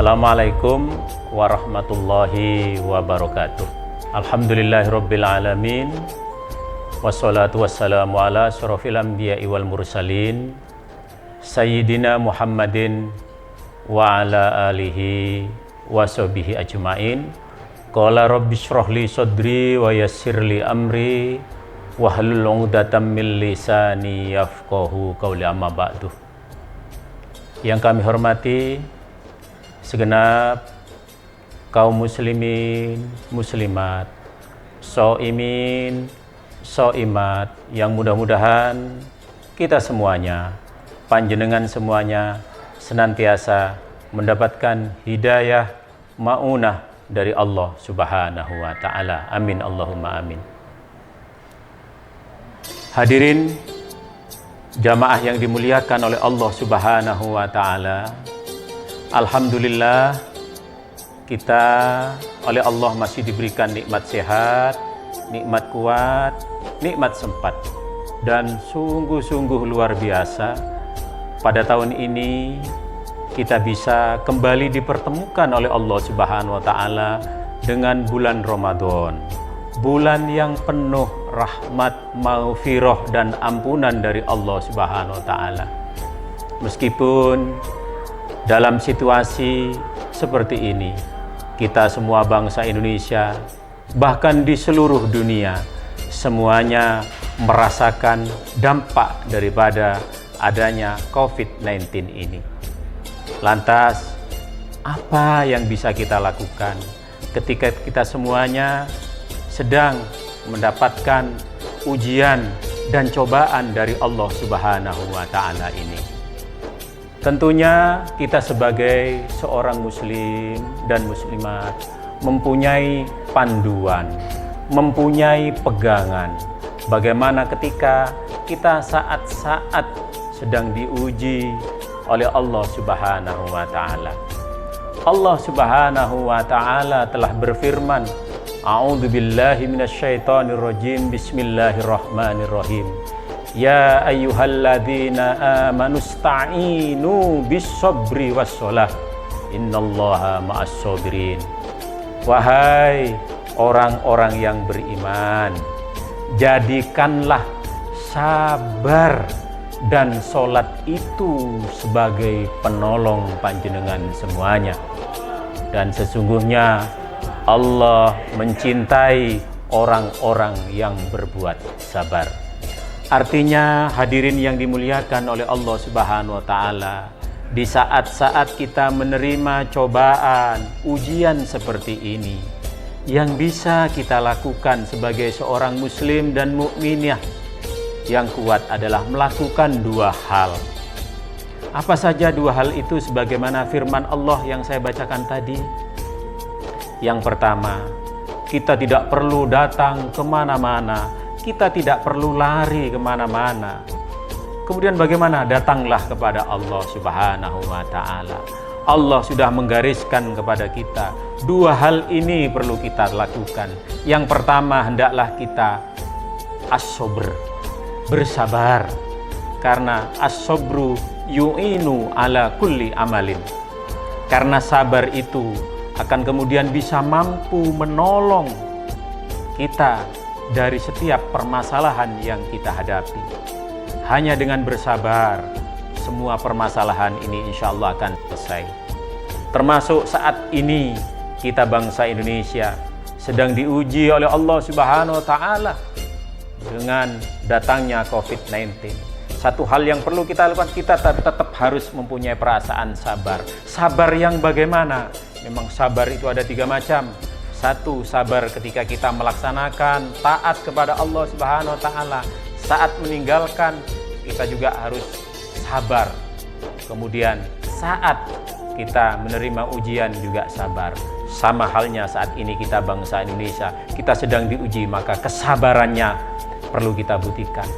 Assalamualaikum warahmatullahi wabarakatuh. Alhamdulillahirabbil alamin. Wassalatu wassalamu ala asyrofil anbiya'i wal mursalin Sayyidina Muhammadin wa ala alihi wa sahbihi ajmain. Qala rabbi shrahli sadri wa yassirli amri wahlul 'uqdatam min lisani yafqahu qawli, amma ba'du. Yang kami hormati segenap kaum muslimin, muslimat, shaimin, shaimat, yang mudah-mudahan kita semuanya, panjenengan semuanya senantiasa mendapatkan hidayah ma'unah dari Allah Subhanahu wa ta'ala. Amin Allahumma amin. Hadirin jamaah yang dimuliakan oleh Allah Subhanahu wa ta'ala, alhamdulillah kita oleh Allah masih diberikan nikmat sehat, nikmat kuat, nikmat sempat, dan sungguh-sungguh luar biasa pada tahun ini kita bisa kembali dipertemukan oleh Allah Subhanahu wa ta'ala dengan bulan Ramadan, bulan yang penuh rahmat, maghfirah dan ampunan dari Allah Subhanahu wa ta'ala. Meskipun dalam situasi seperti ini, kita semua bangsa Indonesia, bahkan di seluruh dunia, semuanya merasakan dampak daripada adanya COVID-19 ini. Lantas, apa yang bisa kita lakukan ketika kita semuanya sedang mendapatkan ujian dan cobaan dari Allah Subhanahu wa ta'ala ini? Tentunya kita sebagai seorang muslim dan muslimat mempunyai panduan, mempunyai pegangan bagaimana ketika kita saat-saat sedang diuji oleh Allah Subhanahu wa ta'ala. Allah Subhanahu wa ta'ala telah berfirman, A'udzu billahi minasyaitonir rajim. Bismillahirrahmanirrahim. Ya ayyuhalladzina amanu sta'inu bis-sabri was-shalah. Innallaha ma'as sabirin. Wahai orang-orang yang beriman, jadikanlah sabar dan sholat itu sebagai penolong panjenengan semuanya. Dan sesungguhnya Allah mencintai orang-orang yang berbuat sabar. Artinya, hadirin yang dimuliakan oleh Allah Subhanahu wa ta'ala, di saat-saat kita menerima cobaan, ujian seperti ini, yang bisa kita lakukan sebagai seorang muslim dan mukminah yang kuat adalah melakukan dua hal. Apa saja dua hal itu sebagaimana firman Allah yang saya bacakan tadi? Yang pertama, kita tidak perlu datang kemana-mana, kita tidak perlu lari kemana-mana. Kemudian bagaimana? Datanglah kepada Allah Subhanahu wa ta'ala. Allah sudah menggariskan kepada kita, dua hal ini perlu kita lakukan. Yang pertama, hendaklah kita as-sabr, bersabar, karena as-sabru yu'inu ala kulli amalin. Karena sabar itu akan kemudian bisa mampu menolong kita dari setiap permasalahan yang kita hadapi. Hanya dengan bersabar, semua permasalahan ini insya Allah akan selesai. Termasuk saat ini kita bangsa Indonesia sedang diuji oleh Allah Subhanahu wa ta'ala dengan datangnya COVID-19. Satu hal yang perlu kita lakukan, kita tetap harus mempunyai perasaan sabar. Sabar yang bagaimana? Memang sabar itu ada tiga macam. Satu, sabar ketika kita melaksanakan taat kepada Allah Subhanahu wa ta'ala. Saat meninggalkan, kita juga harus sabar. Kemudian saat kita menerima ujian juga sabar. Sama halnya saat ini kita bangsa Indonesia, kita sedang diuji, maka kesabarannya perlu kita buktikan.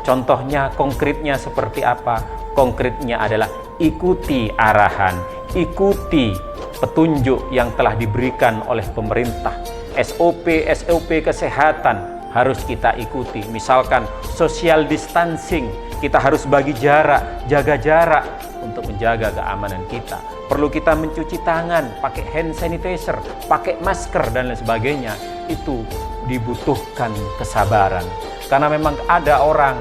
Contohnya, konkretnya seperti apa? Konkretnya adalah ikuti arahan, ikuti petunjuk yang telah diberikan oleh pemerintah. SOP kesehatan harus kita ikuti. Misalkan social distancing, kita harus bagi jarak, jaga jarak. untuk menjaga keamanan kita. Perlu kita mencuci tangan, pakai hand sanitizer, pakai masker dan lain sebagainya. Itu dibutuhkan kesabaran. Karena memang ada orang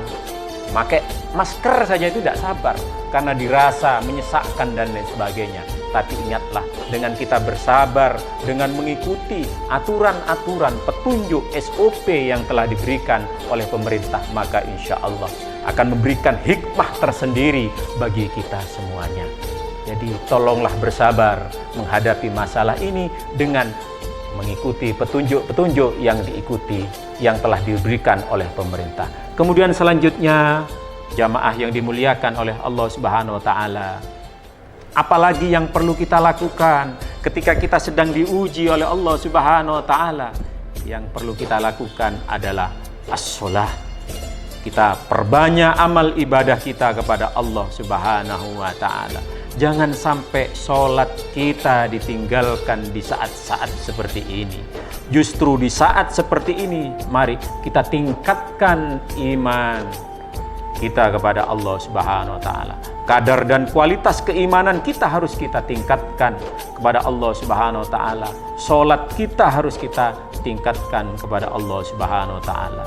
pakai masker saja itu tidak sabar karena dirasa menyesakkan dan lain sebagainya. Tapi ingatlah, dengan kita bersabar, dengan mengikuti aturan-aturan, petunjuk SOP yang telah diberikan oleh pemerintah, maka insya Allah akan memberikan hikmah tersendiri bagi kita semuanya. Jadi tolonglah bersabar menghadapi masalah ini dengan mengikuti petunjuk-petunjuk yang diikuti, yang telah diberikan oleh pemerintah. Kemudian selanjutnya, jamaah yang dimuliakan oleh Allah Subhanahu wa Ta'ala, apalagi yang perlu kita lakukan ketika kita sedang diuji oleh Allah Subhanahu wa Ta'ala? Yang perlu kita lakukan adalah as-sholah. Kita perbanyak amal ibadah kita kepada Allah Subhanahu wa Ta'ala. Jangan sampai sholat kita ditinggalkan di saat-saat seperti ini. Justru di saat seperti ini, mari kita tingkatkan iman kita kepada Allah Subhanahu wa Ta'ala. Kadar dan kualitas keimanan kita harus kita tingkatkan kepada Allah Subhanahu wa Ta'ala. Sholat kita harus kita tingkatkan kepada Allah Subhanahu wa Ta'ala.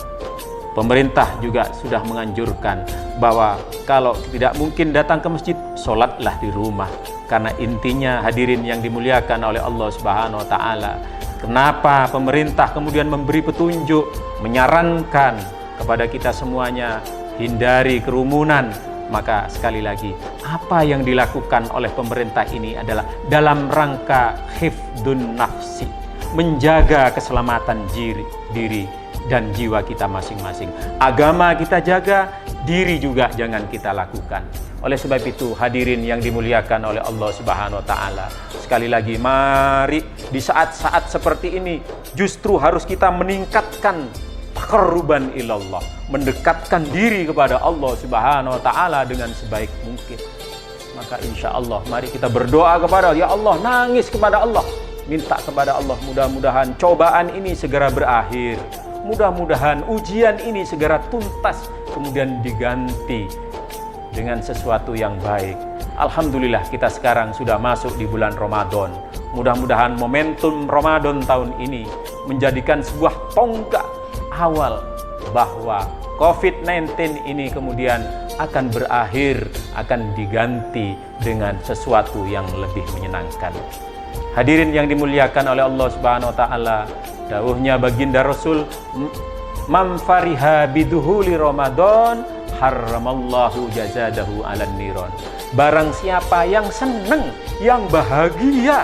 Pemerintah juga sudah menganjurkan bahwa kalau tidak mungkin datang ke masjid, sholatlah di rumah. Karena intinya, hadirin yang dimuliakan oleh Allah Subhanahu wa Ta'ala, kenapa pemerintah kemudian memberi petunjuk, menyarankan kepada kita semuanya hindari kerumunan? Maka sekali lagi, apa yang dilakukan oleh pemerintah ini adalah dalam rangka hifdun nafsi, menjaga keselamatan diri dan jiwa kita masing-masing. Agama kita jaga, diri juga jangan kita lakukan. Oleh sebab itu, hadirin yang dimuliakan oleh Allah Subhanahu wa Ta'ala, sekali lagi, mari di saat-saat seperti ini justru harus kita meningkatkan taqarruban ilallah, mendekatkan diri kepada Allah Subhanahu wa Ta'ala dengan sebaik mungkin. Maka insya Allah mari kita berdoa kepada Allah. Ya Allah, nangis kepada Allah, minta kepada Allah, mudah-mudahan cobaan ini segera berakhir, mudah-mudahan ujian ini segera tuntas, kemudian diganti dengan sesuatu yang baik. Alhamdulillah, kita sekarang sudah masuk di bulan Ramadan. Mudah-mudahan momentum Ramadan tahun ini menjadikan sebuah tonggak awal bahwa COVID-19 ini kemudian akan berakhir, akan diganti dengan sesuatu yang lebih menyenangkan. Hadirin yang dimuliakan oleh Allah Subhanahu wa Ta'ala, dawuhnya baginda Rasul, man fariha biduhuli Ramadan harramallahu jazadahu 'alan niron. Barang siapa yang senang, yang bahagia,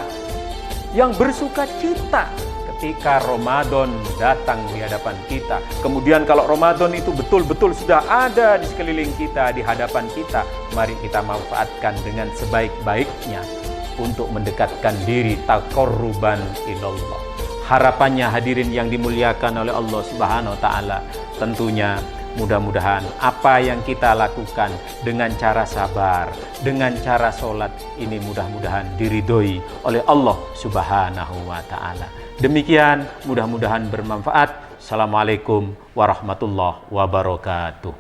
yang bersuka cita ketika Ramadan datang di hadapan kita. Kemudian kalau Ramadan itu betul-betul sudah ada di sekeliling kita, di hadapan kita, mari kita manfaatkan dengan sebaik-baiknya untuk mendekatkan diri taqarruban ilallah. Harapannya, hadirin yang dimuliakan oleh Allah Subhanahu wa Ta'ala, tentunya mudah-mudahan apa yang kita lakukan dengan cara sabar, dengan cara sholat ini mudah-mudahan diridhoi oleh Allah Subhanahu wa Ta'ala. Demikian, mudah-mudahan bermanfaat. Assalamualaikum warahmatullahi wabarakatuh.